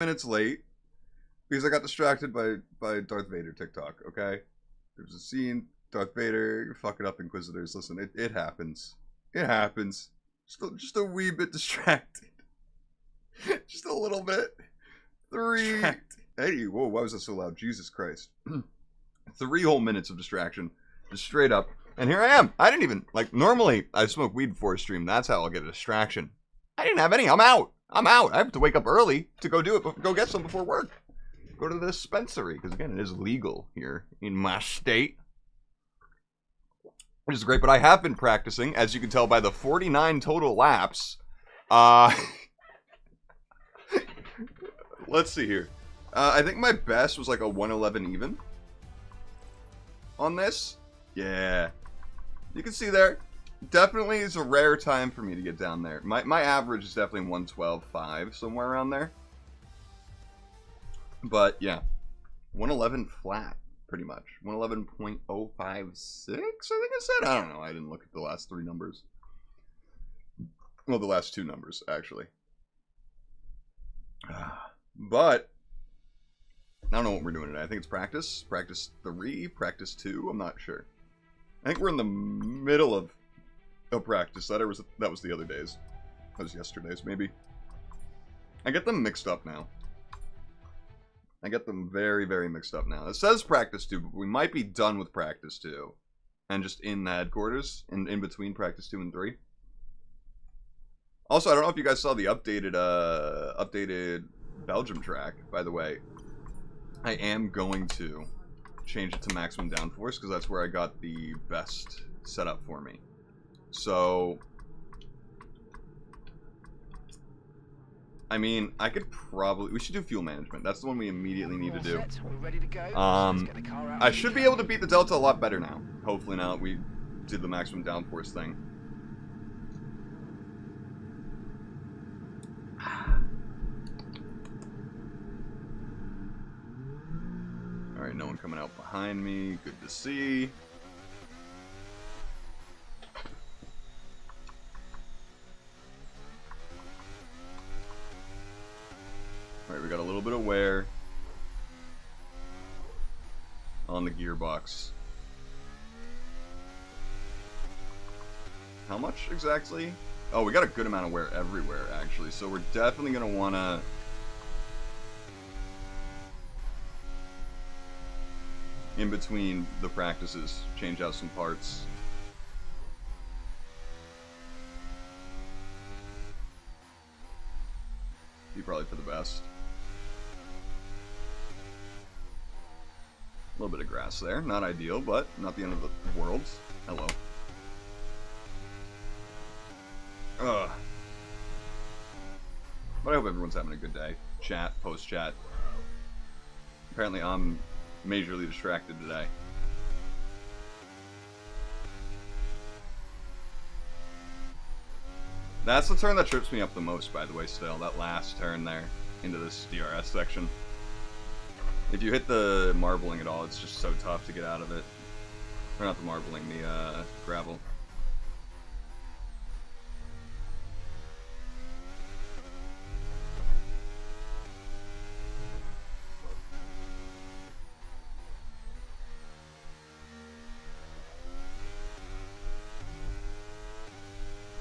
Minutes late because I got distracted by Darth Vader TikTok. Okay, there's a scene. Darth Vader, you're fucking up, Inquisitors. Listen, it happens. It happens. Just a wee bit distracted. Just a little bit. Three. Hey, whoa, why was that so loud? Jesus Christ. 3 whole minutes of distraction. Just straight up. And here I am. I didn't even, like, normally I smoke weed before a stream. That's how I'll get a distraction. I didn't have any. I'm out. I'm out. I have to wake up early to go do it, go get some before work. Go to the dispensary, because again, it is legal here in my state. Which is great, but I have been practicing, as you can tell by the 49 total laps. Let's see here. I think my best was like a 111 even. On this. Yeah. You can see there. Definitely is a rare time for me to get down there. My average is definitely 112.5, somewhere around there. But, yeah. 111 flat, pretty much. 111.056, I think I said? I don't know. I didn't look at the last 3 numbers. Well, the last 2 numbers, actually. But, I don't know what we're doing today. I think it's practice. Practice 3, practice 2. I'm not sure. I think we're in the middle of practice. That was the other days. That was yesterday's, maybe. I get them mixed up now. I get them very, very mixed up now. It says practice 2, but we might be done with practice 2. And just in the headquarters, in between practice 2 and 3. Also, I don't know if you guys saw the updated Belgium track, by the way. I am going to change it to maximum downforce, because that's where I got the best setup for me. So, I mean, I could probably... We should do fuel management. That's the one we immediately need to do. I should be able to beat the Delta a lot better now. Hopefully now that we did the maximum downforce thing. Alright, no one coming out behind me. Good to see. Alright, we got a little bit of wear on the gearbox. How much exactly? Oh, we got a good amount of wear everywhere, actually. So we're definitely going to want to... in between the practices, change out some parts. Be probably for the best. A little bit of grass there. Not ideal, but not the end of the world. Hello. Ugh. But I hope everyone's having a good day. Chat, post-chat. Apparently I'm majorly distracted today. That's the turn that trips me up the most, by the way, still. That last turn there into this DRS section. If you hit the marbling at all, it's just so tough to get out of it. Or not the marbling, the gravel.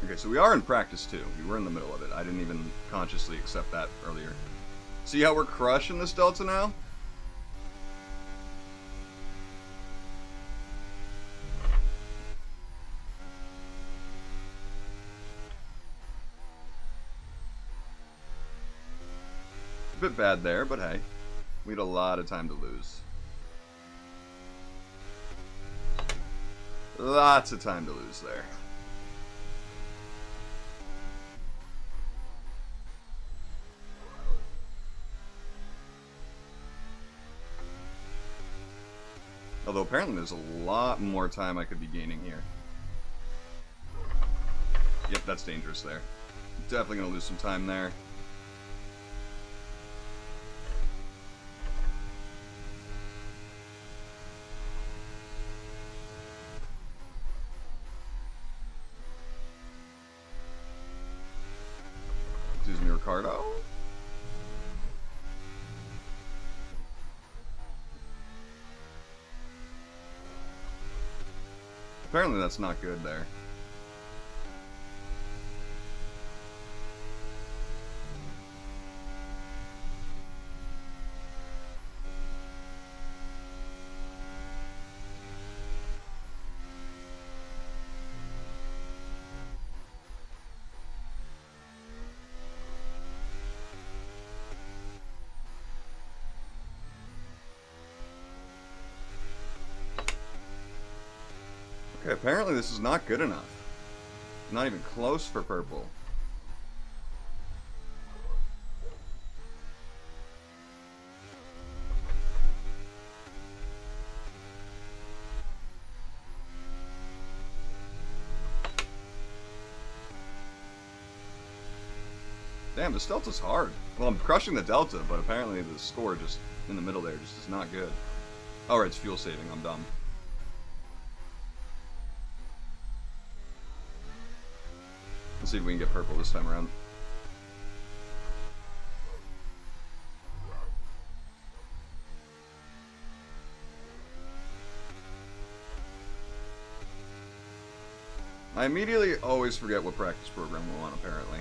Okay, so we are in practice too. We were in the middle of it. I didn't even consciously accept that earlier. See how we're crushing this Delta now? A bit bad there, but hey, we had a lot of time to lose. Lots of time to lose there. Although apparently there's a lot more time I could be gaining here. Yep, that's dangerous there. Definitely gonna lose some time there. Excuse me, Ricardo. Apparently that's not good there. Okay, apparently this is not good enough. Not even close for purple. Damn, this delta's hard. Well, I'm crushing the delta, but apparently the score just in the middle there just is not good. Oh, right, it's fuel saving. I'm dumb. Let's see if we can get purple this time around. I immediately always forget what practice program we're on, apparently.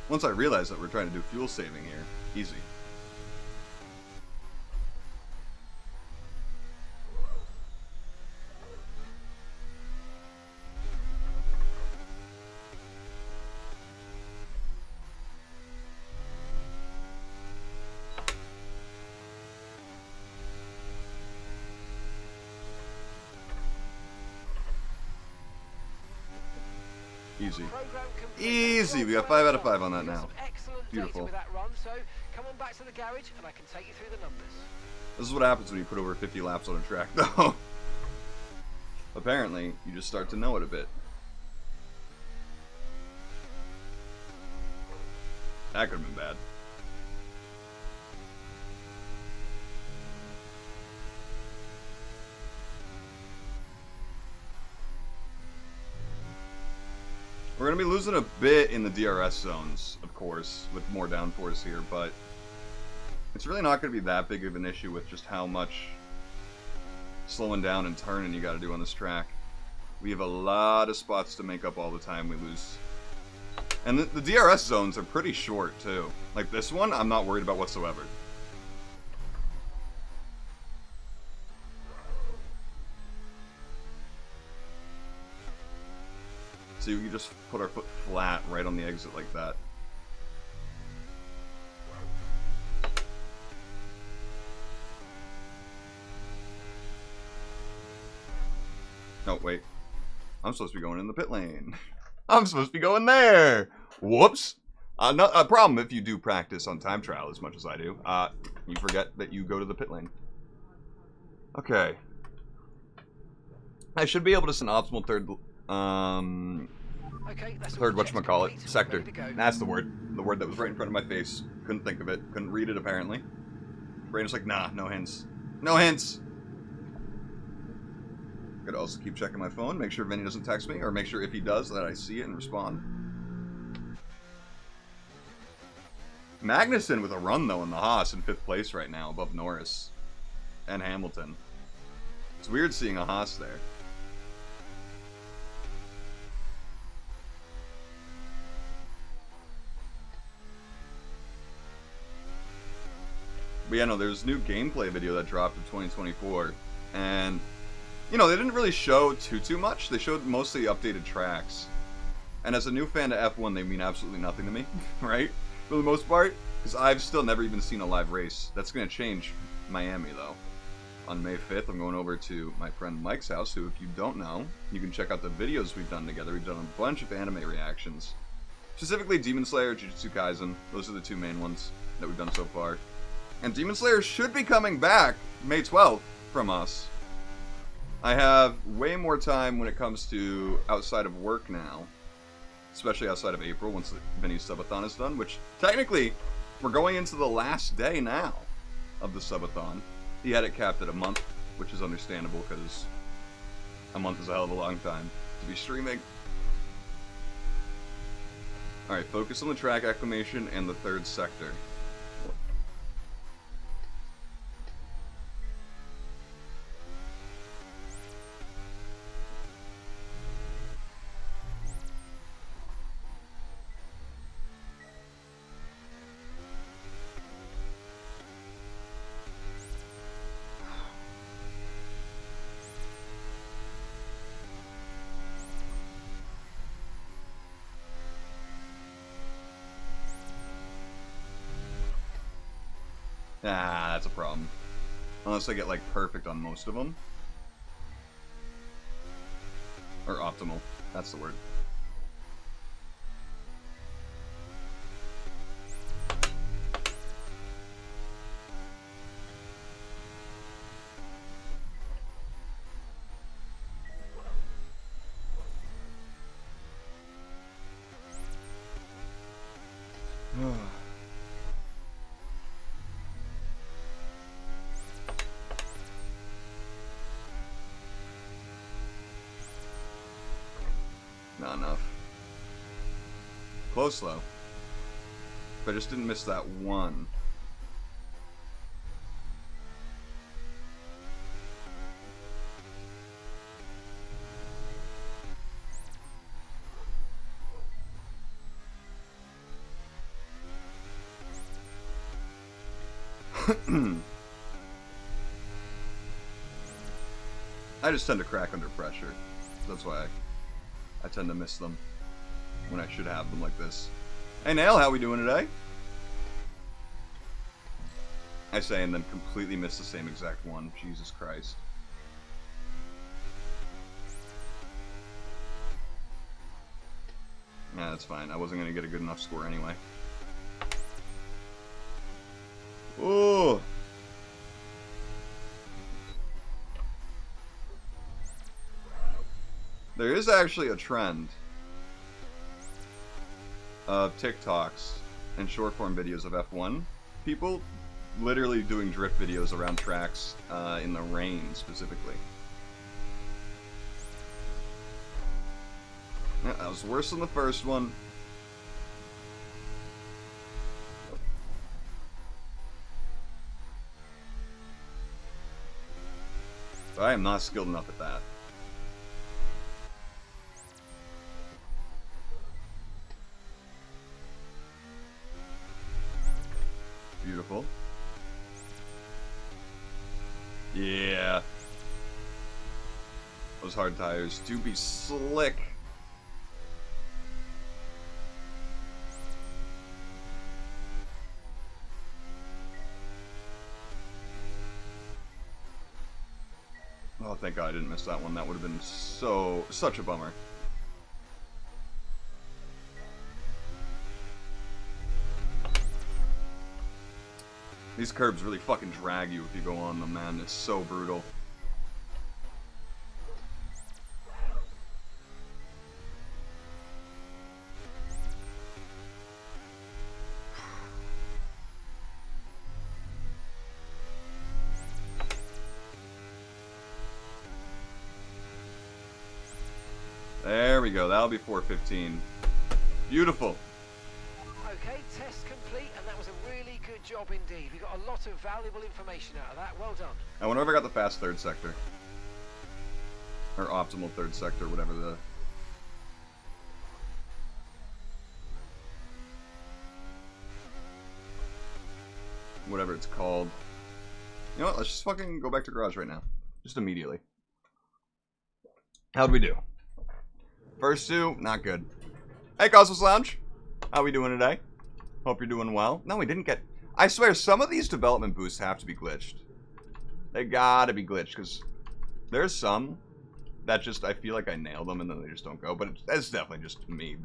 Once I realized that we're trying to do fuel saving here, easy. Easy. Easy. We got 5 out of 5 on that now. Beautiful. This is what happens when you put over 50 laps on a track, though. Apparently, you just start to know it a bit. That could have been bad. We're going to be losing a bit in the DRS zones, of course, with more downforce here, but it's really not going to be that big of an issue with just how much slowing down and turning you got to do on this track. We have a lot of spots to make up all the time we lose. And the DRS zones are pretty short, too. Like this one, I'm not worried about whatsoever. See, we can just put our foot flat right on the exit like that. Oh, wait. I'm supposed to be going in the pit lane. I'm supposed to be going there! Whoops! Not a problem if you do practice on time trial as much as I do. You forget that you go to the pit lane. Okay. I should be able to send optimal third... third whatchamacallit, sector. That's the word. The word that was right in front of my face. Couldn't think of it. Couldn't read it, apparently. Brain is like, nah, no hints. No hints! Could also keep checking my phone, make sure Vinny doesn't text me, or make sure if he does that I see it and respond. Magnussen with a run, though, in the Haas in 5th place right now, above Norris and Hamilton. It's weird seeing a Haas there. But yeah, no, there's a new gameplay video that dropped in 2024, and, you know, they didn't really show too much. They showed mostly updated tracks. And as a new fan of F1, they mean absolutely nothing to me, right? For the most part, because I've still never even seen a live race. That's going to change Miami, though. On May 5th, I'm going over to my friend Mike's house, who, if you don't know, you can check out the videos we've done together. We've done a bunch of anime reactions. Specifically Demon Slayer, Jujutsu Kaisen. Those are the 2 main ones that we've done so far. And Demon Slayer should be coming back May 12th from us. I have way more time when it comes to outside of work now. Especially outside of April, once the Vinny's subathon is done. Which, technically, We're going into the last day now of the subathon. He had it capped at a month, which is understandable because a month is a hell of a long time to be streaming. Alright, focus on the track acclimation and the third sector. Ah, that's a problem. Unless I get, like, perfect on most of them. Or optimal. That's the word. Not enough. Close though. But I just didn't miss that one. I just tend to crack under pressure. That's why I tend to miss them when I should have them like this. Hey Nail, how we doing today? I say and then completely miss the same exact one. Jesus Christ. Yeah, that's fine. I wasn't going to get a good enough score anyway. Ooh. There is actually a trend of TikToks and short form videos of F1. People literally doing drift videos around tracks in the rain specifically. Yeah, that was worse than the first one. But I am not skilled enough at that. Beautiful. Yeah. Those hard tires do be slick. Oh, thank God I didn't miss that one. That would have been such a bummer. These curbs really fucking drag you if you go on them, man. It's so brutal. There we go. That'll be 4:15. Beautiful. Okay, test complete, and that was a really good job indeed. We got a lot of valuable information out of that. Well done. I wonder if I got the fast third sector. Or optimal third sector, whatever the... whatever it's called. You know what? Let's just fucking go back to garage right now. Just immediately. How'd we do? First two, not good. Hey, Cosmos Lounge. How we doing today? Hope you're doing well. No, we didn't get... I swear, some of these development boosts have to be glitched. They gotta be glitched, because there's some that just, I feel like I nail them and then they just don't go. But it's definitely just me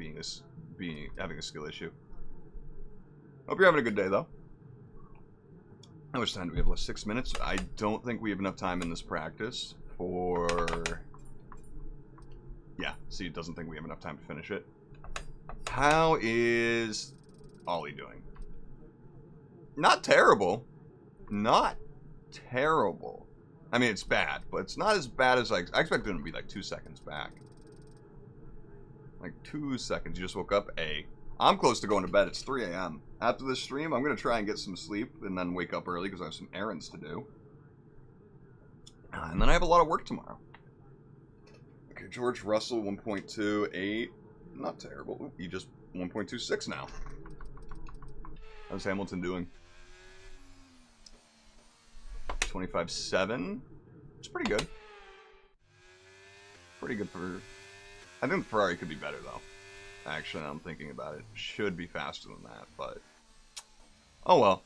having a skill issue. Hope you're having a good day, though. How much time do we have left? 6 minutes? I don't think we have enough time in this practice for... Yeah, see, it doesn't think we have enough time to finish it. How is Ollie doing? Not terrible. Not terrible. I mean, it's bad, but it's not as bad as I expected it to be like 2 seconds back. Like 2 seconds. You just woke up. I'm close to going to bed. It's 3 a.m. After this stream, I'm going to try and get some sleep and then wake up early because I have some errands to do. And then I have a lot of work tomorrow. Okay, George Russell 1.28. Not terrible. Ooh, he just 1.26 now. How's Hamilton doing? 25.7. It's pretty good. Pretty good for... I think the Ferrari could be better, though. Actually, I'm thinking about it. Should be faster than that, but... Oh, well.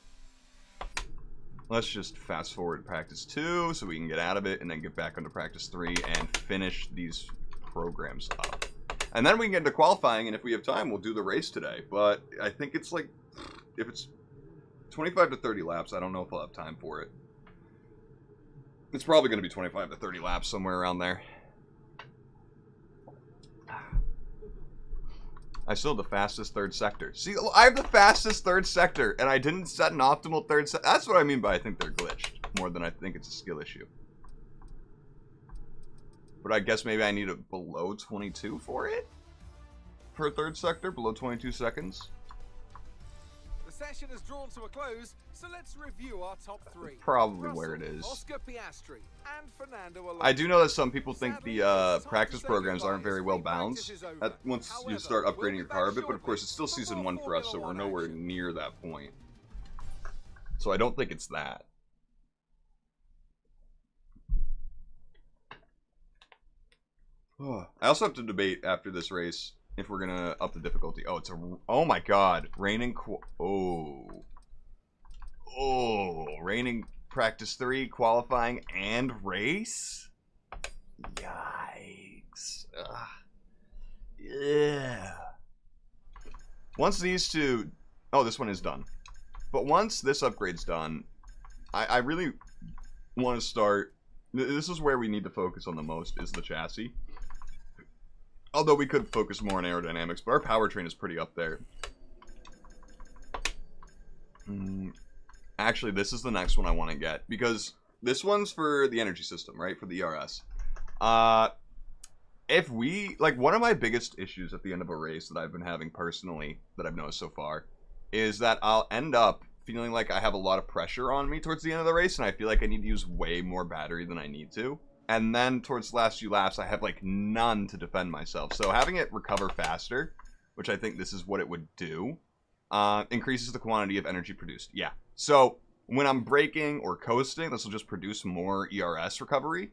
Let's just fast forward to practice 2 so we can get out of it and then get back onto practice 3 and finish these programs up. And then we can get into qualifying, and if we have time, we'll do the race today. But I think it's like... If it's 25 to 30 laps, I don't know if I'll have time for it. It's probably going to be 25 to 30 laps, somewhere around there. I still have the fastest third sector. See, I have the fastest third sector, and I didn't set an optimal third sector. That's what I mean by I think they're glitched, more than I think it's a skill issue. But I guess maybe I need a below 22 for it? Per third sector, below 22 seconds. The session has drawn to a close, so let's review our top 3. Probably Russell, where it is. Oscar Piastri, and Fernando Alonso. I do know that some people think the practice programs aren't very well balanced once you start upgrading your car a bit, but of course it's still Season 1 for us, so we're nowhere near that point. So I don't think it's that. I also have to debate after this race if we're gonna up the difficulty. Oh my god, raining raining practice 3, qualifying, and race? Yikes. Ugh. Yeah. Once these two... Oh, this one is done. But once this upgrade's done, I really want to start... This is where we need to focus on the most, is the chassis. Although we could focus more on aerodynamics, but our powertrain is pretty up there. Actually, this is the next one I want to get, because this one's for the energy system, right? For the ERS. If we... Like, one of my biggest issues at the end of a race that I've been having personally, that I've noticed so far, is that I'll end up feeling like I have a lot of pressure on me towards the end of the race, and I feel like I need to use way more battery than I need to. And then towards the last few laps, I have like none to defend myself. So having it recover faster, which I think this is what it would do, increases the quantity of energy produced. Yeah. So when I'm braking or coasting, this will just produce more ERS recovery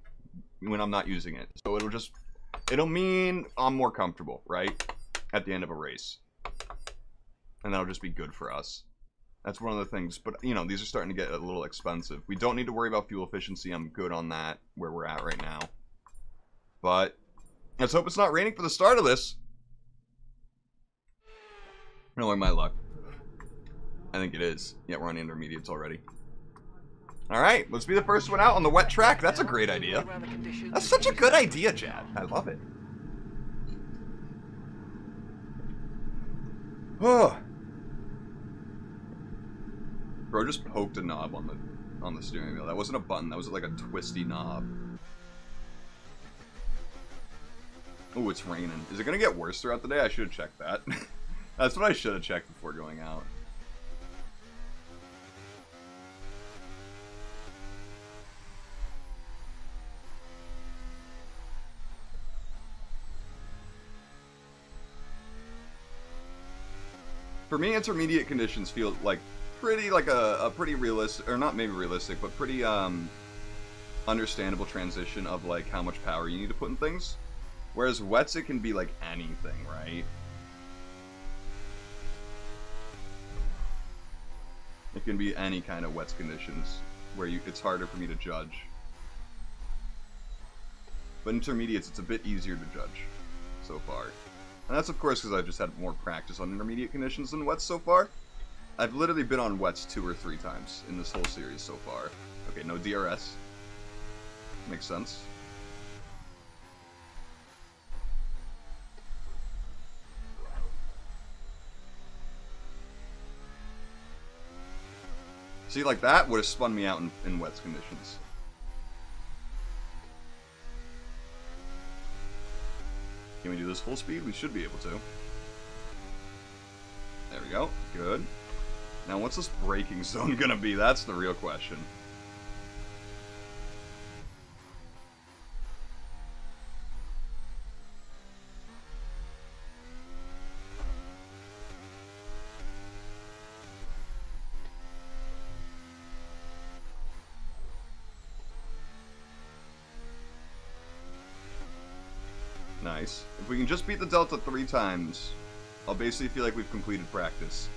when I'm not using it. So it'll mean I'm more comfortable, right? At the end of a race. And that'll just be good for us. That's one of the things, but, you know, these are starting to get a little expensive. We don't need to worry about fuel efficiency. I'm good on that, where we're at right now. But, let's hope it's not raining for the start of this. Knowing my luck. I think it is. Yeah, we're on intermediates already. Alright, let's be the first one out on the wet track. That's a great idea. That's such a good idea, Chad. I love it. Oh. Bro just poked a knob on the steering wheel. That wasn't a button, that was like a twisty knob. Oh, it's raining. Is it gonna get worse throughout the day? I should have checked that. That's what I should have checked before going out. For me, intermediate conditions feel like pretty a pretty realistic, or not maybe realistic, but pretty understandable transition of like how much power you need to put in things. Whereas wets, it can be like anything, right? It can be any kind of wets conditions where it's harder for me to judge. But intermediates, it's a bit easier to judge so far. And that's of course because I've just had more practice on intermediate conditions than wets so far. I've literally been on wets 2 or 3 times in this whole series so far. Okay, no DRS. Makes sense. See, like that would have spun me out in wet conditions. Can we do this full speed? We should be able to. There we go. Good. Now, what's this braking zone gonna be? That's the real question. Nice. If we can just beat the Delta 3 times, I'll basically feel like we've completed practice.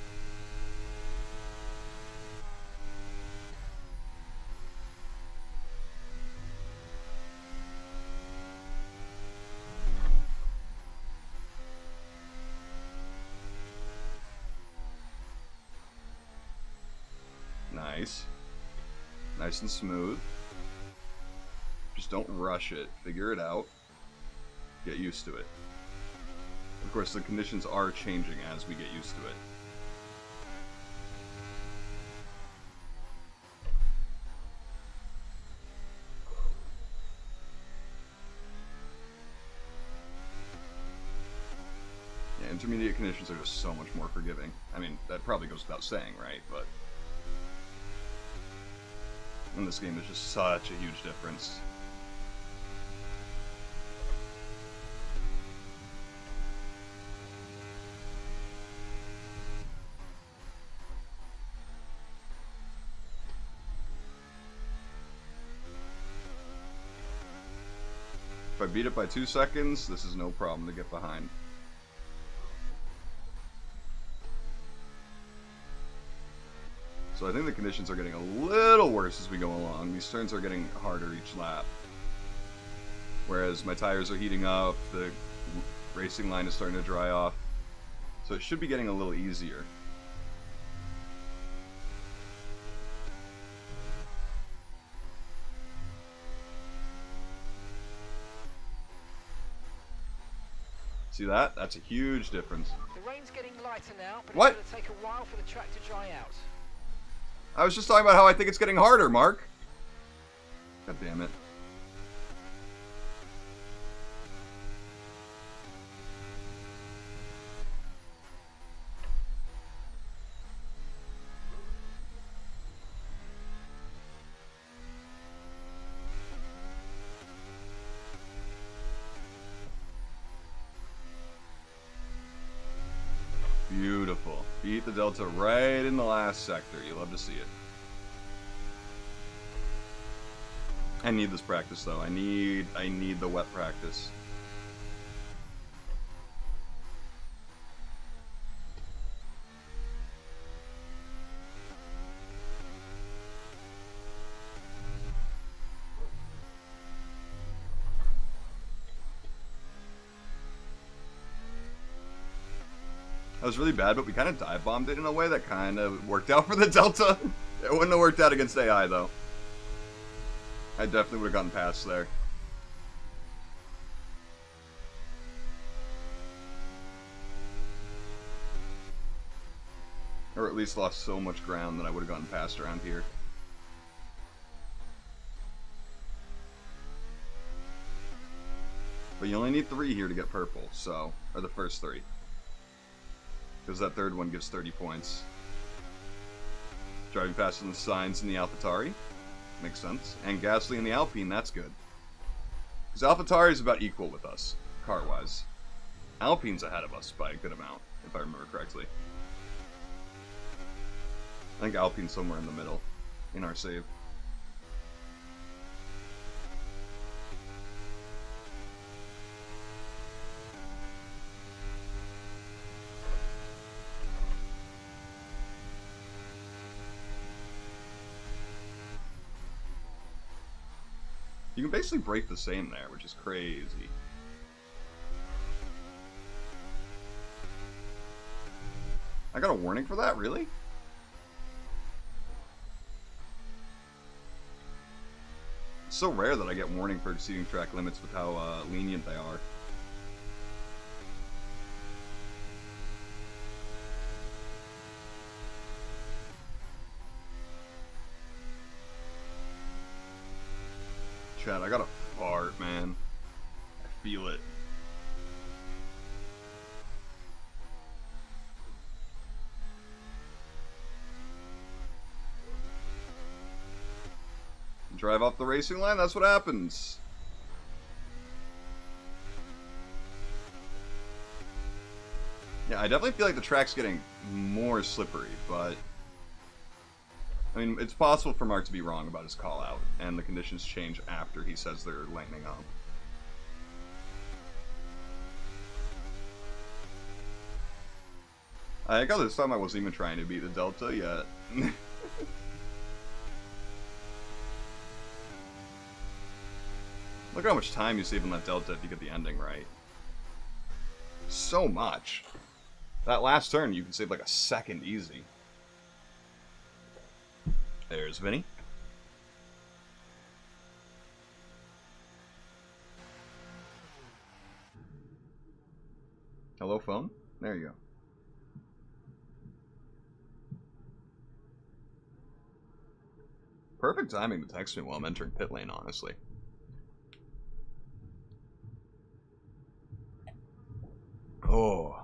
Nice. Nice and smooth. Just don't rush it. Figure it out. Get used to it. Of course, the conditions are changing as we get used to it. Yeah, intermediate conditions are just so much more forgiving. I mean, that probably goes without saying, right? But in this game, there's just such a huge difference. If I beat it by 2 seconds, this is no problem to get behind. So I think the conditions are getting a little worse as we go along. These turns are getting harder each lap. Whereas my tires are heating up, the racing line is starting to dry off. So it should be getting a little easier. See that? That's a huge difference. The rain's getting lighter now, but What? it's going to take a while for the track to dry out. I was just talking about how I think it's getting harder, Mark. God damn it. Beautiful. Beat the Delta right in the last sector. You love to see it. I need this practice though. I need the wet practice. That was really bad, but we kind of dive bombed it in a way that kind of worked out for the Delta. It wouldn't have worked out against AI though. I definitely would have gotten past there. Or at least lost so much ground that I would have gotten past around here. But you only need 3 here to get purple, so... Or the first 3. Because that third one gives 30 points. Driving faster than the Signs in the AlphaTauri. Makes sense. And Gasly in the Alpine, that's good. Because AlphaTauri is about equal with us, car-wise. Alpine's ahead of us by a good amount, if I remember correctly. I think Alpine's somewhere in the middle, in our save. You can basically break the same there, which is crazy. I got a warning for that? Really? It's so rare that I get warning for exceeding track limits with how lenient they are. chat. I got a fart, man. I feel it. Drive off the racing line, that's what happens. Yeah, I definitely feel like the track's getting more slippery, but I mean, it's possible for Mark to be wrong about his call out, and the conditions change after he says they're lightening up. I got this time I wasn't even trying to beat the Delta yet. Look at how much time you save on that Delta if you get the ending right. So much. That last turn, you can save like a second easy. There's Vinny. Hello, phone? There you go. Perfect timing to text me while I'm entering pit lane, honestly. Oh.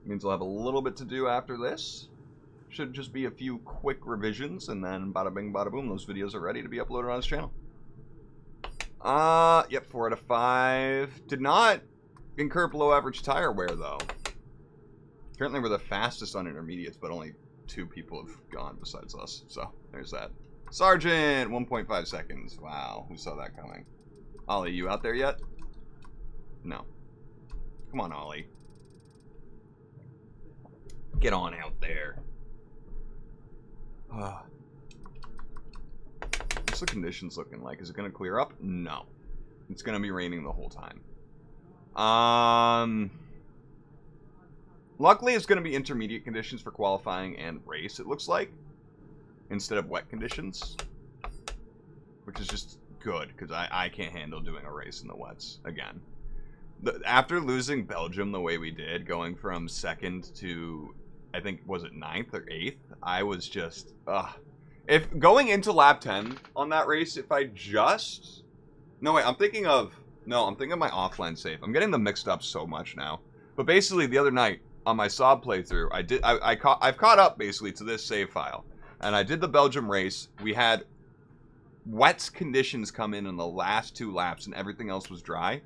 Means I'll have a little bit to do after this. Should just be a few quick revisions, and then bada bing, bada boom, those videos are ready to be uploaded on this channel. Yep, 4 out of 5. Did not incur below average tire wear, though. Currently, we're the fastest on intermediates, but only 2 people have gone besides us. So, there's that. Sergeant, 1.5 seconds. Wow, who saw that coming? Ollie, you out there yet? No. Come on, Ollie. Get on out there. What's the conditions looking like? Is it going to clear up? No. It's going to be raining the whole time. Luckily, it's going to be intermediate conditions for qualifying and race, it looks like. Instead of wet conditions. Which is just good, because I can't handle doing a race in the wets again. After losing Belgium the way we did, going from 2nd to, I think, was it 9th or 8th? I was just, If going into lap 10 on that race, if I just... No, wait, I'm thinking of my offline save. I'm getting them mixed up so much now. But basically, the other night, on my Saab playthrough, I've caught up, basically, to this save file. And I did the Belgium race. We had wet conditions come in the last 2 laps, and everything else was dry.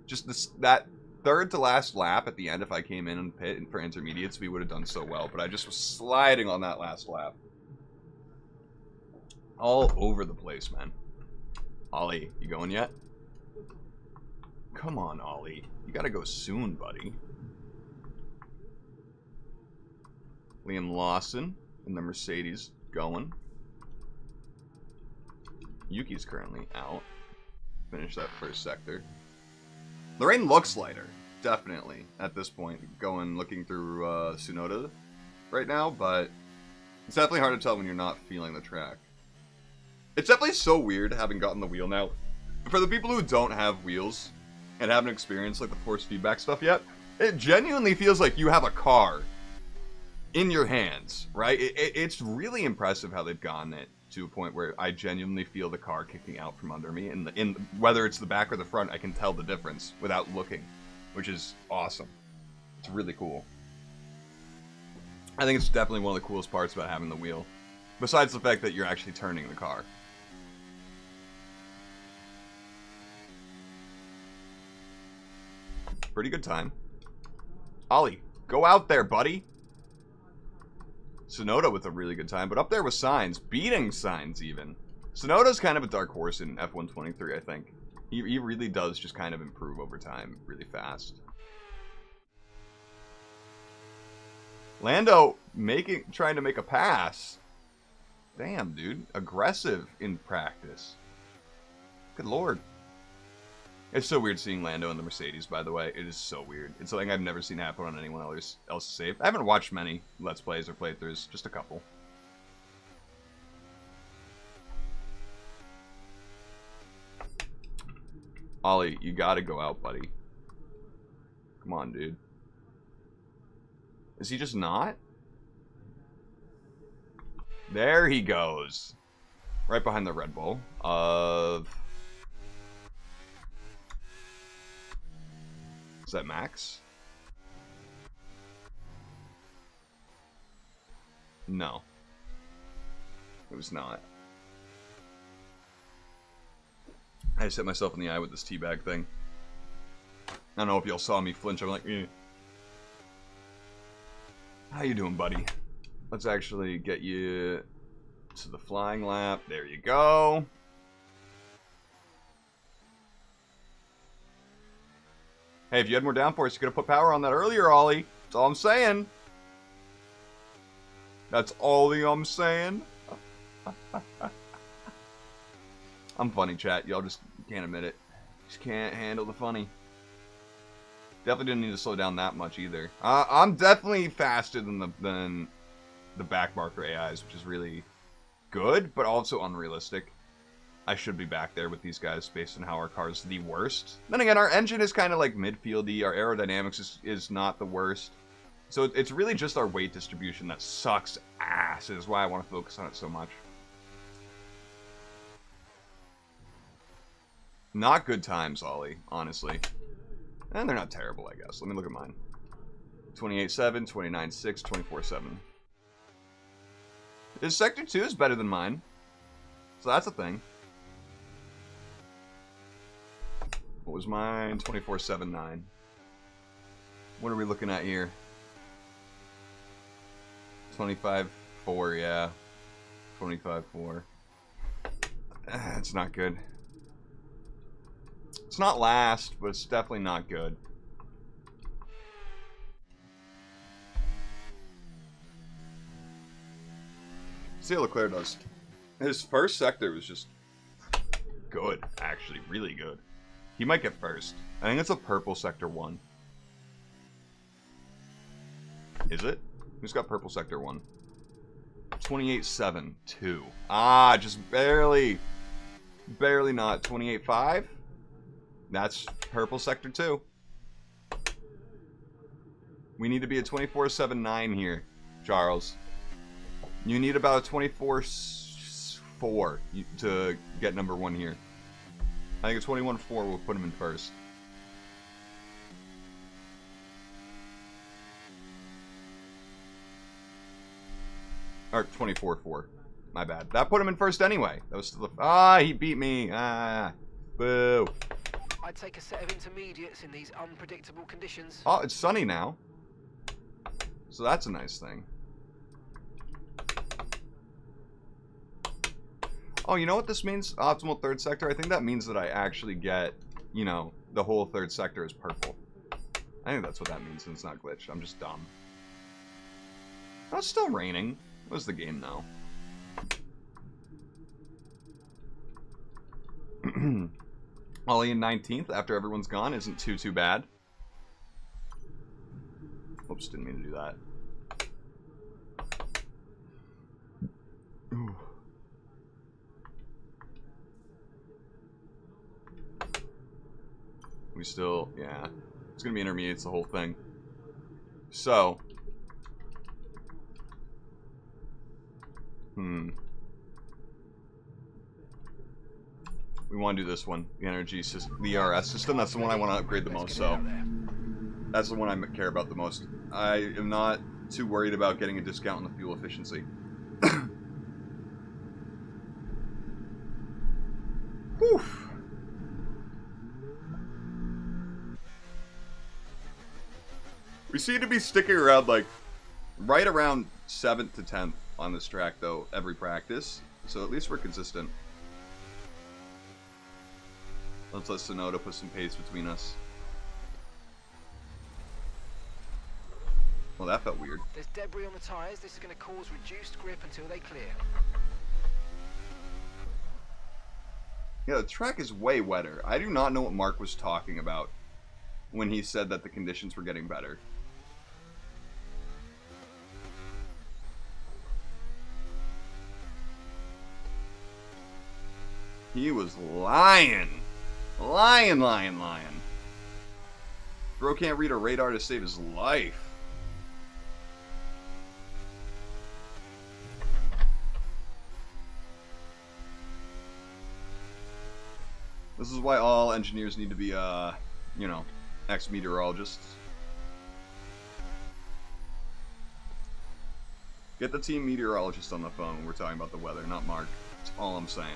Just that third to last lap at the end, if I came in and pit for intermediates, we would have done so well. But I just was sliding on that last lap. All over the place, man. Ollie, you going yet? Come on, Ollie. You gotta go soon, buddy. Liam Lawson in the Mercedes going. Yuki's currently out. Finish that first sector. The rain looks lighter, definitely, at this point. Looking through Tsunoda right now, but it's definitely hard to tell when you're not feeling the track. It's definitely so weird having gotten the wheel now. For the people who don't have wheels and haven't experienced like the force feedback stuff yet, it genuinely feels like you have a car in your hands, right? It's really impressive how they've gotten it to a point where I genuinely feel the car kicking out from under me, and whether it's the back or the front, I can tell the difference without looking, which is awesome. It's really cool. I think it's definitely one of the coolest parts about having the wheel, besides the fact that you're actually turning the car. Pretty good time. Ollie, go out there, buddy. Tsunoda with a really good time, but up there with Sainz, beating Sainz even. Tsunoda's kind of a dark horse in F123, I think. He really does just kind of improve over time really fast. Lando trying to make a pass. Damn, dude. Aggressive in practice. Good lord. It's so weird seeing Lando in the Mercedes, by the way. It is so weird. It's something I've never seen happen on anyone else's save. I haven't watched many Let's Plays or playthroughs, just a couple. Ollie, you gotta go out, buddy. Come on, dude. Is he just not? There he goes. right behind the Red Bull of... Is that Max? No. It was not. I just hit myself in the eye with this teabag thing. I don't know if y'all saw me flinch. I'm like, eh. How you doing, buddy? Let's actually get you to the flying lap. There you go. Hey, if you had more downforce, you could have put power on that earlier, Ollie. That's all I'm saying. That's all I'm saying. I'm funny, chat. Y'all just can't admit it. Just can't handle the funny. Definitely didn't need to slow down that much either. I'm definitely faster than the back marker AIs, which is really good, but also unrealistic. I should be back there with these guys based on how our car is the worst. Then again, our engine is kind of like midfieldy. Our aerodynamics is not the worst. So it's really just our weight distribution that sucks ass. Is why I want to focus on it so much. Not good times, Ollie, honestly. And they're not terrible, I guess. Let me look at mine. 28.7, 29.6, 24.7. His Sector 2 is better than mine. So that's a thing. What was mine? 24.7.9. What are we looking at here? 25.4, yeah. 25.4. It's not good. It's not last, but it's definitely not good. See how Leclerc does. His first sector was just good, actually, really good. He might get first. I think it's a purple sector 1. Is it? Who's got purple sector 1? 28.7.2. Ah, just barely. Barely not. 28.5? That's purple sector 2. We need to be a 24.7.9 here, Charles. You need about a 24.4 to get number 1 here. I think a 21.4 will put him in first. Or 24.4. My bad. That put him in first anyway. That was still he beat me. Boo. I'd take a set of intermediates in these unpredictable conditions. Oh, it's sunny now. So that's a nice thing. Oh, you know what this means? Optimal third sector? I think that means that I actually get, you know, the whole third sector is purple. I think that's what that means, and it's not glitched. I'm just dumb. Oh, it's still raining. It was the game, though. Ollie in 19th after everyone's gone isn't too bad. Oops, didn't mean to do that. Ooh. We still, yeah. It's gonna be intermediates the whole thing. So. We want to do this one, the energy system, the ERS system. That's the one I want to upgrade the most. So that's the one I care about the most. I am not too worried about getting a discount on the fuel efficiency. Whew. We seem to be sticking around like right around 7th to 10th on this track though every practice. So at least we're consistent. Let's let Sonoda put some pace between us. Well, that felt weird. There's debris on the tyres. This is going to cause reduced grip until they clear. Yeah, the track is way wetter. I do not know what Mark was talking about when he said that the conditions were getting better. He was lying. Lying. Bro can't read a radar to save his life. This is why all engineers need to be, you know, ex-meteorologists. Get the team meteorologist on the phone when we're talking about the weather, not Mark. That's all I'm saying.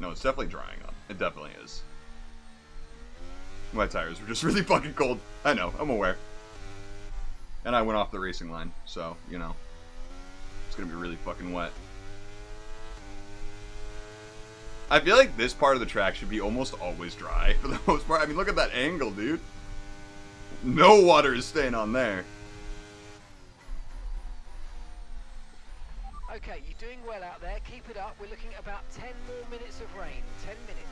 No, it's definitely drying up. It definitely is. My tires were just really fucking cold. I know, I'm aware. And I went off the racing line, so, you know. It's gonna be really fucking wet. I feel like this part of the track should be almost always dry, for the most part. I mean, look at that angle, dude. No water is staying on there. Okay, you're doing well out there. Keep it up. We're looking at about 10 more minutes of rain. 10 minutes.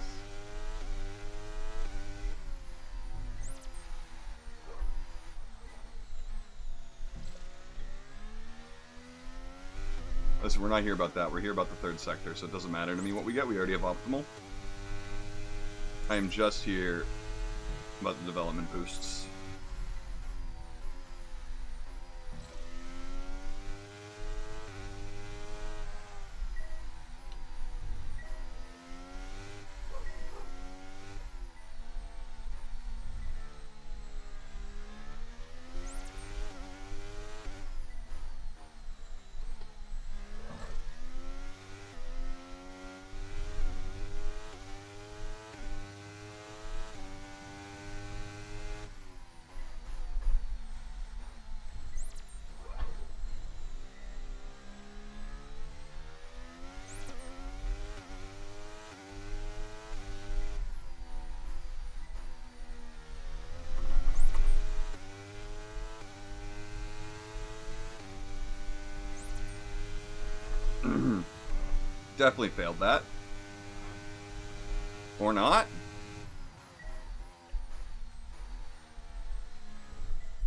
Listen, we're not here about that. We're here about the third sector, so it doesn't matter to me what we get. We already have optimal. I am just here about the development boosts. Definitely failed that. Or not.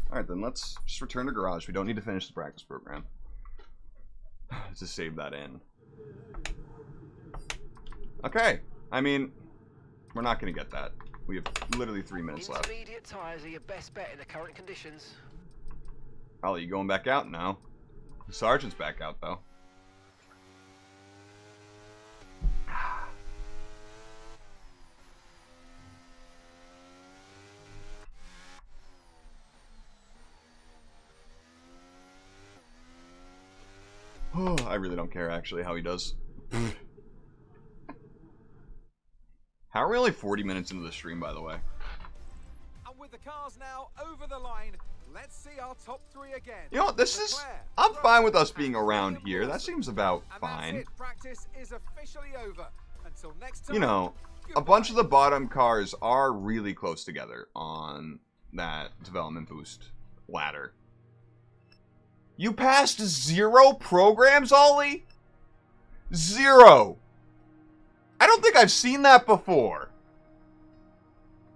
Alright, then let's just return to garage. We don't need to finish the practice program. Let's just save that in. Okay. I mean, we're not going to get that. We have literally 3 minutes left. Intermediate tyres are your best bet in the current conditions. Ollie, you going back out? No. The sergeant's back out, though. I really don't care, actually, how he does. How are we only 40 minutes into the stream, by the way? And with the cars now over the line, let's see our top three again. You know what, this is... I'm fine with us being around here. That seems about fine. And that's it. Practice is officially over. Until next time. You know, a bunch of the bottom cars are really close together on that development boost ladder. You passed 0 programs, Ollie? 0. I don't think I've seen that before.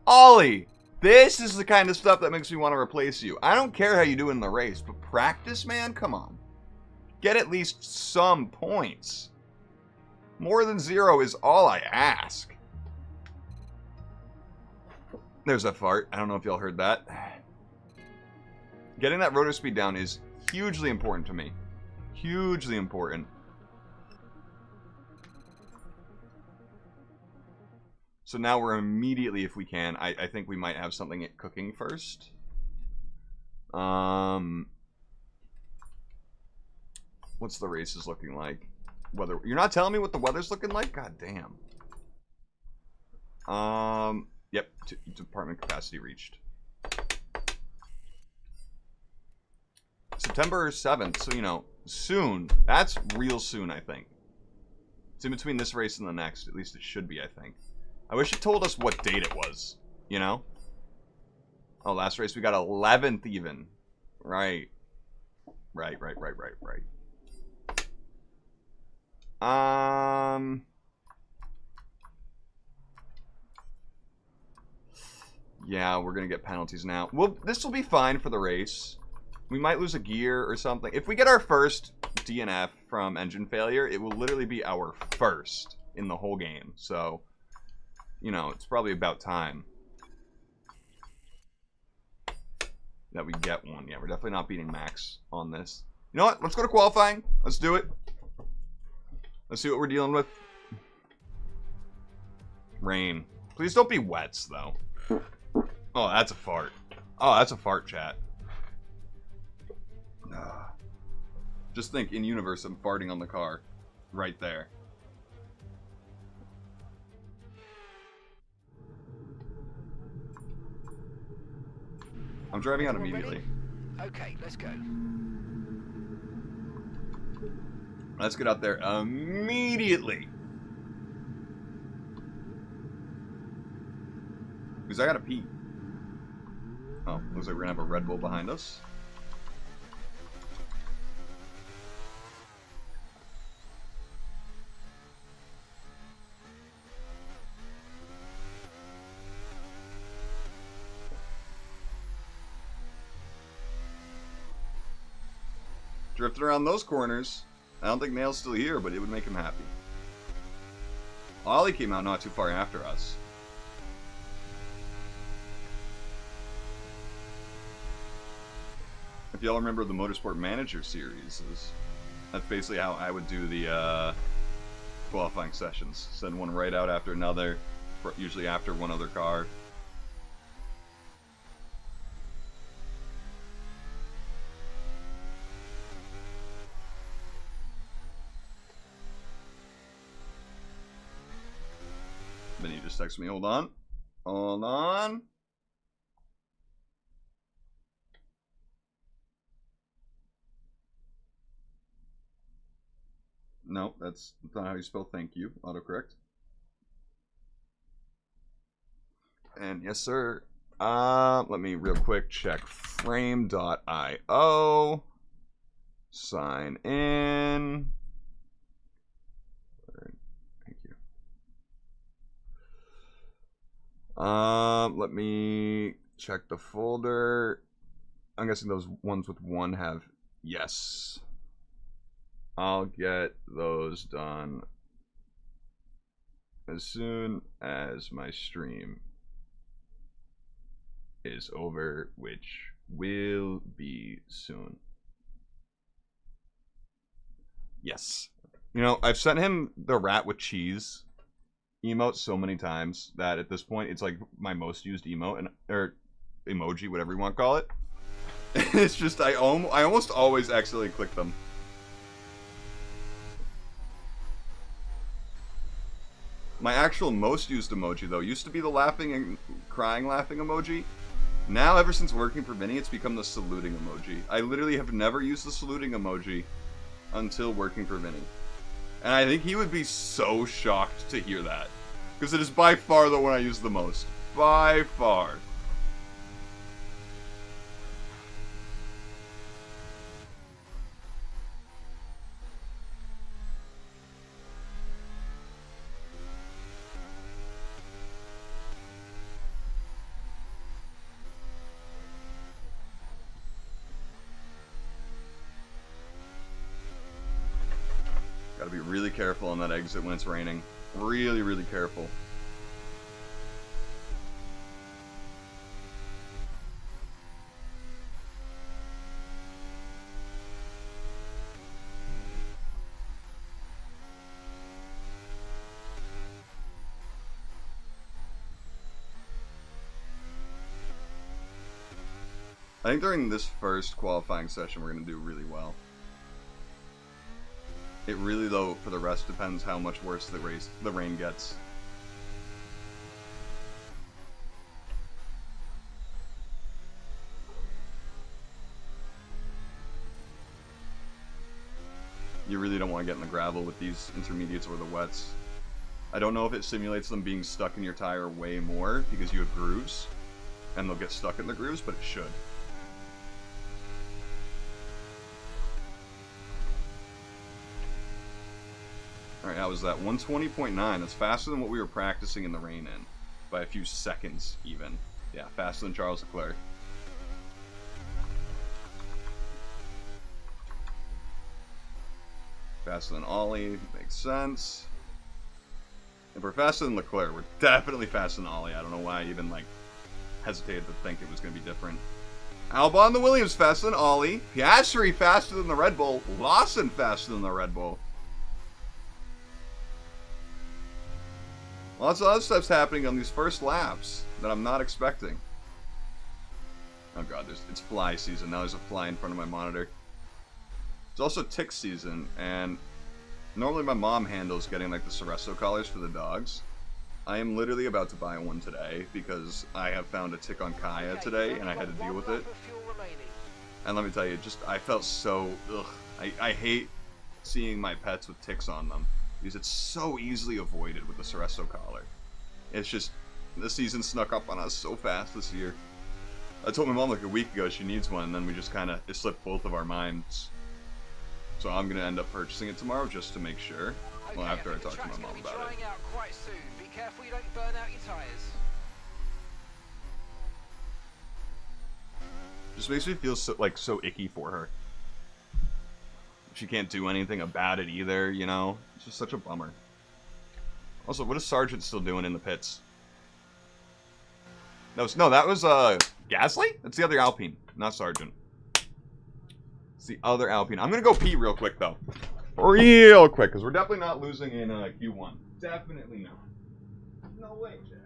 Ollie, this is the kind of stuff that makes me want to replace you. I don't care how you do in the race, but practice, man, come on. Get at least some points. More than 0 is all I ask. There's that fart. I don't know if y'all heard that. Getting that rotor speed down is hugely important to me. Hugely important. So now we're immediately, if we can, I think we might have something cooking first. What's the races looking like? Weather. You're not telling me what the weather's looking like? God damn. Yep. Department capacity reached. September 7th, so, you know, soon. That's real soon, I think. It's in between this race and the next. At least it should be, I think. I wish it told us what date it was, you know? Oh, last race we got 11th even. Right. Right. Yeah, we're gonna get penalties now. Well, this will be fine for the race. We might lose a gear or something. If we get our first DNF from engine failure, it will literally be our first in the whole game. So, you know, it's probably about time. that we get one. Yeah, we're definitely not beating Max on this. You know what? Let's go to qualifying. Let's do it. Let's see what we're dealing with. Rain. Please don't be wets, though. Oh, that's a fart. Oh, that's a fart, chat. Just think, in universe, I'm farting on the car. Right there. I'm driving out immediately. Okay, let's go. Let's get out there immediately. Because I gotta pee. Oh, looks like we're gonna have a Red Bull behind us. Drifting around those corners. I don't think Nail's still here, but it would make him happy. Ollie came out not too far after us. If y'all remember the Motorsport Manager series, that's basically how I would do the qualifying sessions. Send one right out after another, usually after one other car. Then he just texted me, hold on. Hold on. No, that's not how you spell thank you. Autocorrect. And yes, sir. Let me real quick check frame.io. Sign in. Thank you. Let me check the folder. I'm guessing those ones with one have yes. I'll get those done as soon as my stream is over, which will be soon. Yes. You know, I've sent him the rat with cheese emote so many times that at this point it's like my most used emote, and or emoji, whatever you want to call it. It's just I almost always accidentally click them. My actual most used emoji, though, used to be the laughing and crying laughing emoji. Now, ever since working for Vinny, it's become the saluting emoji. I literally have never used the saluting emoji until working for Vinny. And I think he would be so shocked to hear that. Because it is by far the one I use the most. By far. Gotta be really careful on that exit when it's raining. Really, really careful. I think during this first qualifying session we're going to do really well. It really, though, for the rest, depends how much worse the rain gets. You really don't want to get in the gravel with these intermediates or the wets. I don't know if it simulates them being stuck in your tire way more because you have grooves, and they'll get stuck in the grooves, but it should. Alright, how was that? 120.9. That's faster than what we were practicing in the rain in. By a few seconds, even. Yeah, faster than Charles Leclerc. Faster than Ollie. Makes sense. If we're faster than Leclerc, we're definitely faster than Ollie. I don't know why I even, like, hesitated to think it was going to be different. Albon the Williams faster than Ollie. Piastri faster than the Red Bull. Lawson faster than the Red Bull. Lots of other stuff's happening on these first laps that I'm not expecting. Oh god, it's fly season. Now there's a fly in front of my monitor. It's also tick season, and normally my mom handles getting like the Cereso collars for the dogs. I am literally about to buy one today because I have found a tick on Kaya today and I had to deal with it. And let me tell you, I felt so, ugh. I hate seeing my pets with ticks on them because it's so easily avoided with the Cereso collar. It's just, the season snuck up on us so fast this year. I told my mom like a week ago she needs one, and then we just kind of, it slipped both of our minds. So I'm going to end up purchasing it tomorrow just to make sure. Okay, Well, after I talk to my mom about it. Out quite soon. Be careful you don't burn out your tires. Just makes me feel so icky for her. She can't do anything about it either, you know? It's just such a bummer. Also, what is Sargent still doing in the pits? That was Gasly? That's the other Alpine, not Sargent. It's the other Alpine. I'm gonna go pee real quick though. Real quick, because we're definitely not losing in Q1. Definitely not. No way, Chad.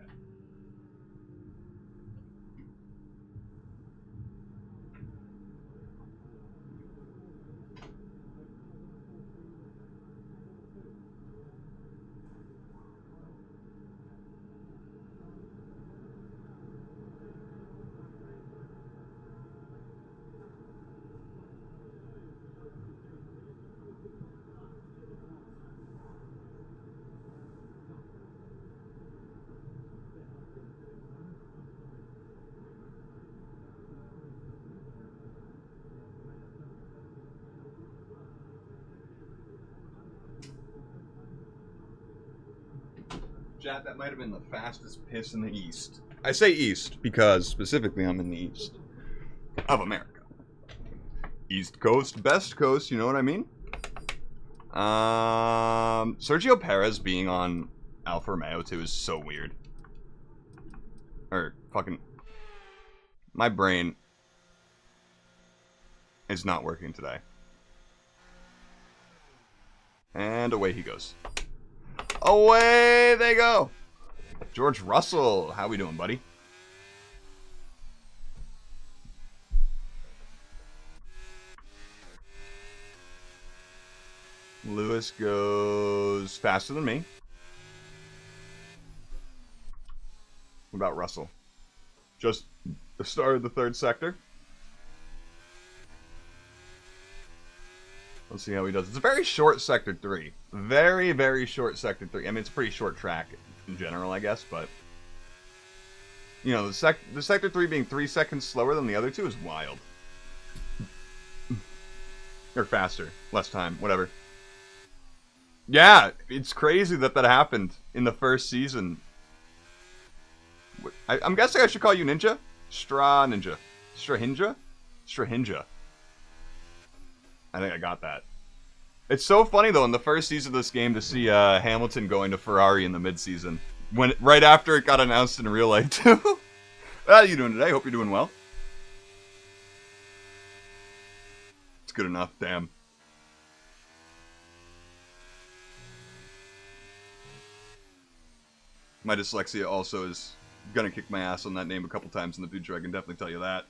Chat, that might have been the fastest piss in the East. I say East because specifically I'm in the East of America. East Coast, best coast, you know what I mean? Sergio Perez being on Alfa Romeo 2 is so weird. Or fucking... My brain is not working today. And away he goes. Away they go. George Russell, how we doing, buddy? Lewis goes faster than me. What about Russell? Just the start of the third sector. Let's see how he does. It's a very short Sector 3. Very, very short Sector 3. I mean, it's a pretty short track in general, I guess, but... You know, the Sector 3 being 3 seconds slower than the other two is wild. Or faster. Less time. Whatever. Yeah, it's crazy that happened in the first season. I'm guessing I should call you Ninja? Ninja. Strahinja? Strahinja. I think I got that. It's so funny, though, in the first season of this game to see Hamilton going to Ferrari in the mid-season. Right after it got announced in real life, too. How are you doing today? Hope you're doing well. It's good enough, damn. My dyslexia also is gonna kick my ass on that name a couple times in the future, I can definitely tell you that.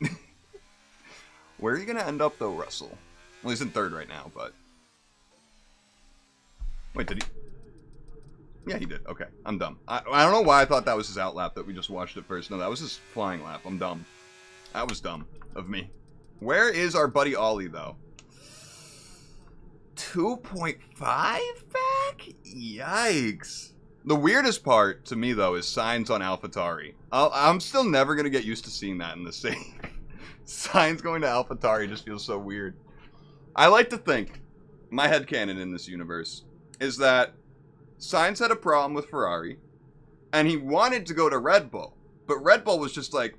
Where are you gonna end up, though, Russell? Well, he's in third right now, but... Wait, did he? Yeah, he did. Okay, I'm dumb. I don't know why I thought that was his out lap that we just watched at first. No, that was his flying lap. I'm dumb. That was dumb of me. Where is our buddy Ollie, though? 2.5 back? Yikes. The weirdest part to me, though, is Sainz on AlphaTauri. I'm still never going to get used to seeing that in the save. Sainz going to AlphaTauri just feels so weird. I like to think, my headcanon in this universe, is that Sainz had a problem with Ferrari, and he wanted to go to Red Bull, but Red Bull was just like,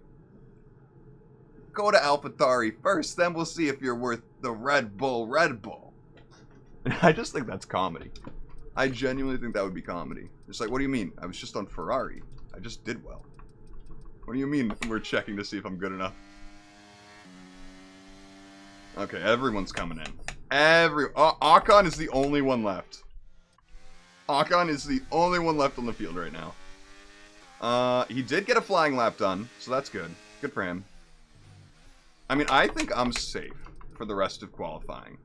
go to AlphaTauri first, then we'll see if you're worth the Red Bull. I just think that's comedy. I genuinely think that would be comedy. It's like, what do you mean? I was just on Ferrari. I just did well. What do you mean we're checking to see if I'm good enough? Okay, everyone's coming in. Akon is the only one left. Akon is the only one left on the field right now. He did get a flying lap done, so that's good. Good for him. I mean, I think I'm safe for the rest of qualifying.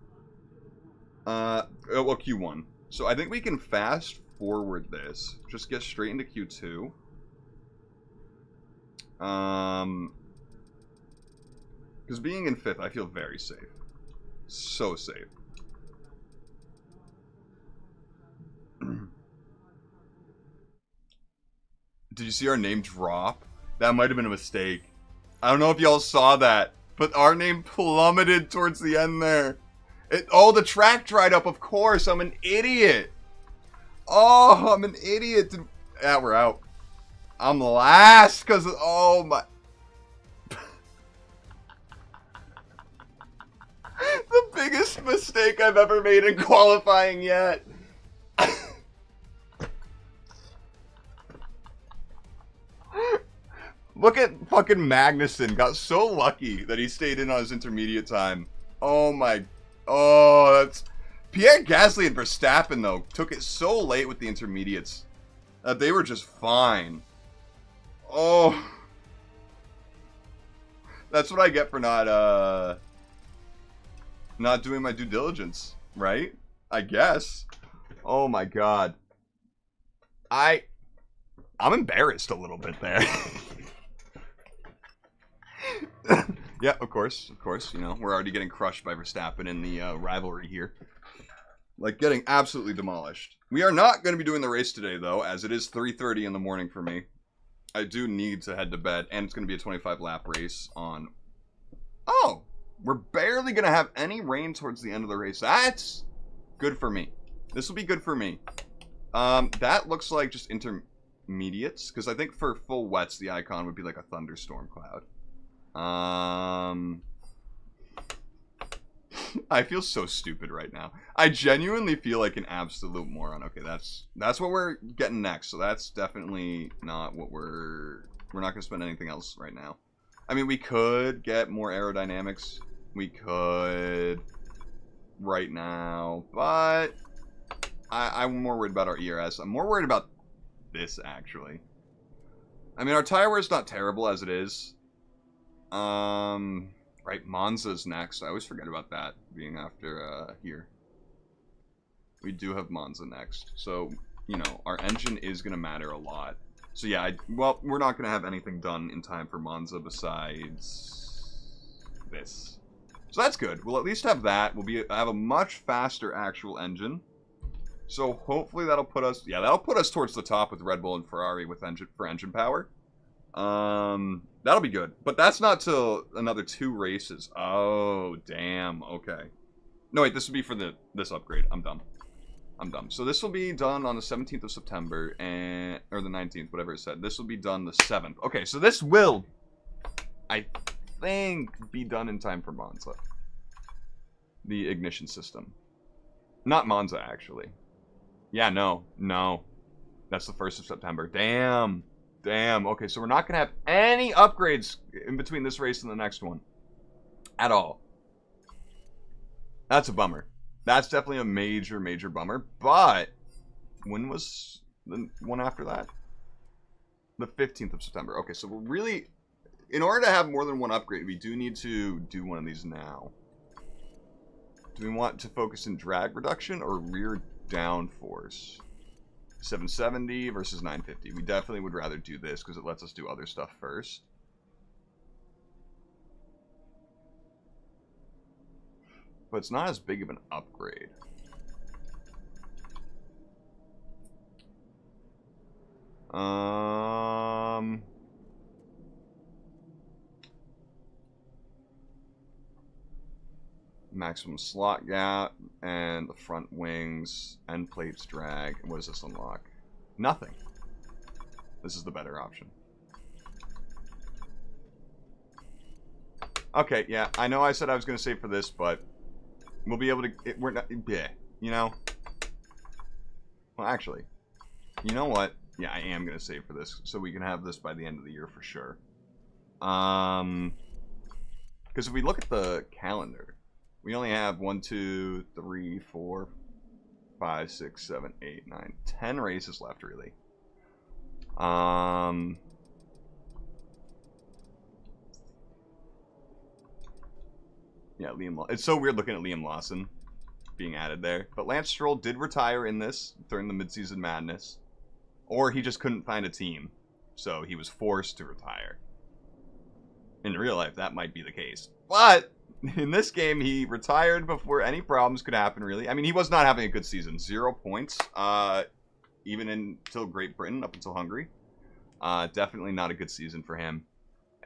Well, Q1. So I think we can fast forward this. Just get straight into Q2. Because being in 5th, I feel very safe. So safe. Did you see our name drop? That might have been a mistake. I don't know if y'all saw that, but our name plummeted towards the end there. Oh, the track dried up, of course. I'm an idiot. Oh, I'm an idiot. Yeah, we're out. I'm last because, oh my. The biggest mistake I've ever made in qualifying yet. Look at fucking Magnussen. Got so lucky that he stayed in on his intermediate time. Oh my. Oh, that's. Pierre Gasly and Verstappen, though, took it so late with the intermediates that they were just fine. Oh. That's what I get for not doing my due diligence, right? I guess. Oh my god. I'm embarrassed a little bit there. Yeah, of course, you know, we're already getting crushed by Verstappen in the rivalry here. Like, getting absolutely demolished. We are not going to be doing the race today, though, as it is 3:30 in the morning for me. I do need to head to bed, and it's going to be a 25-lap race on... Oh! We're barely going to have any rain towards the end of the race. That's good for me. This will be good for me. That looks like just intermediates, because I think for full wets, the icon would be like a thunderstorm cloud. I feel so stupid right now. I genuinely feel like an absolute moron. Okay, that's what we're getting next. So that's definitely not what we're not going to spend anything else right now. I mean, we could get more aerodynamics. We could right now, but I'm more worried about our ERS. I'm more worried about this, actually. I mean, our tire wear is not terrible as it is. Right, Monza's next. I always forget about that being after here. We do have Monza next. So, you know, our engine is going to matter a lot. So yeah, well, we're not going to have anything done in time for Monza besides this. So that's good. We'll at least have that. We'll have a much faster actual engine. So hopefully that'll put us, yeah, that'll put us towards the top with Red Bull and Ferrari with engine power. That'll be good. But that's not till another 2 races. Oh, damn. Okay. No, wait, this will be for this upgrade. I'm dumb. So this will be done on the 17th of September, or the 19th, whatever it said. This will be done the 7th. Okay, so this will, I think, be done in time for Monza. The ignition system. Not Monza, actually. Yeah, no. That's the 1st of September. Damn. Okay, so we're not going to have any upgrades in between this race and the next one. At all. That's a bummer. That's definitely a major, major bummer. But, when was the one after that? The 15th of September. Okay, so we're really... In order to have more than one upgrade, we do need to do one of these now. Do we want to focus in drag reduction or rear downforce? 770 versus 950. We definitely would rather do this because it lets us do other stuff first. But it's not as big of an upgrade. Maximum slot gap and the front wings, end plates drag. What does this unlock? Nothing. This is the better option. Okay, yeah, I know I said I was going to save for this, but we'll be able to... we're not... Yeah, you know? Well, actually, you know what? Yeah, I am going to save for this, so we can have this by the end of the year for sure. Because if we look at the calendar... We only have 1, 2, 3, 4, 5, 6, 7, 8, 9, 10 races left, really. Yeah, it's so weird looking at Liam Lawson being added there. But Lance Stroll did retire in this during the midseason madness. Or he just couldn't find a team. So he was forced to retire. In real life, that might be the case. But in this game, he retired before any problems could happen, really. I mean, he was not having a good season. 0 points, even until Great Britain, up until Hungary. Definitely not a good season for him.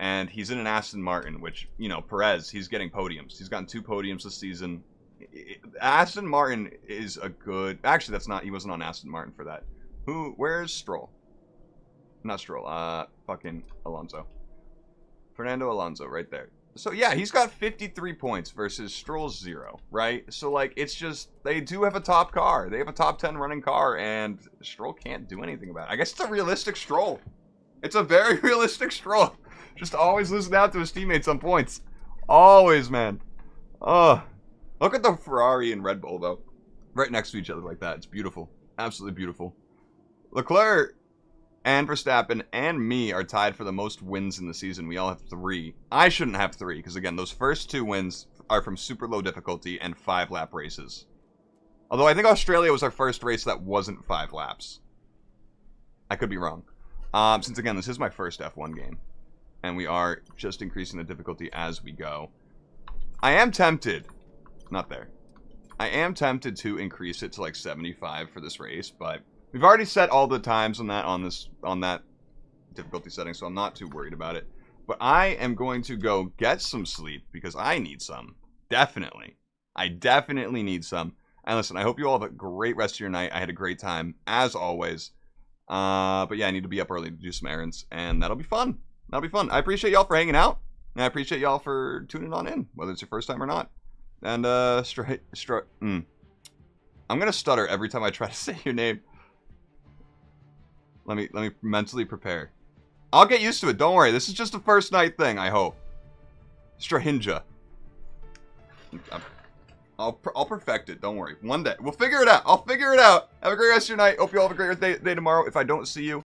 And he's in an Aston Martin, which, you know, Perez, he's getting podiums. He's gotten 2 podiums this season. Aston Martin is a good... Actually, that's not... He wasn't on Aston Martin for that. Where's Stroll? Not Stroll. Fucking Alonso. Fernando Alonso, right there. So, yeah, he's got 53 points versus Stroll's 0, right? So, like, it's just... They do have a top car. They have a top 10 running car, and Stroll can't do anything about it. I guess it's a realistic Stroll. It's a very realistic Stroll. Just always losing out to his teammates on points. Always, man. Oh, look at the Ferrari and Red Bull, though. Right next to each other like that. It's beautiful. Absolutely beautiful. Leclerc and Verstappen and me are tied for the most wins in the season. We all have 3. I shouldn't have 3, because, again, those first 2 wins are from super low difficulty and 5-lap races. Although I think Australia was our first race that wasn't 5 laps. I could be wrong. Since, again, this is my first F1 game. And we are just increasing the difficulty as we go. I am tempted. Not there. I am tempted to increase it to like 75 for this race, but we've already set all the times on that difficulty setting, so I'm not too worried about it. But I am going to go get some sleep because I need some. Definitely. I definitely need some. And listen, I hope you all have a great rest of your night. I had a great time, as always. But yeah, I need to be up early to do some errands, and that'll be fun. That'll be fun. I appreciate y'all for hanging out, and I appreciate y'all for tuning on in, whether it's your first time or not. And, I'm gonna stutter every time I try to say your name. Let me mentally prepare. I'll get used to it, don't worry. This is just a first night thing, I hope. Strahinja. I'll perfect it, don't worry. One day. We'll figure it out. I'll figure it out. Have a great rest of your night. Hope you all have a great day tomorrow. If I don't see you,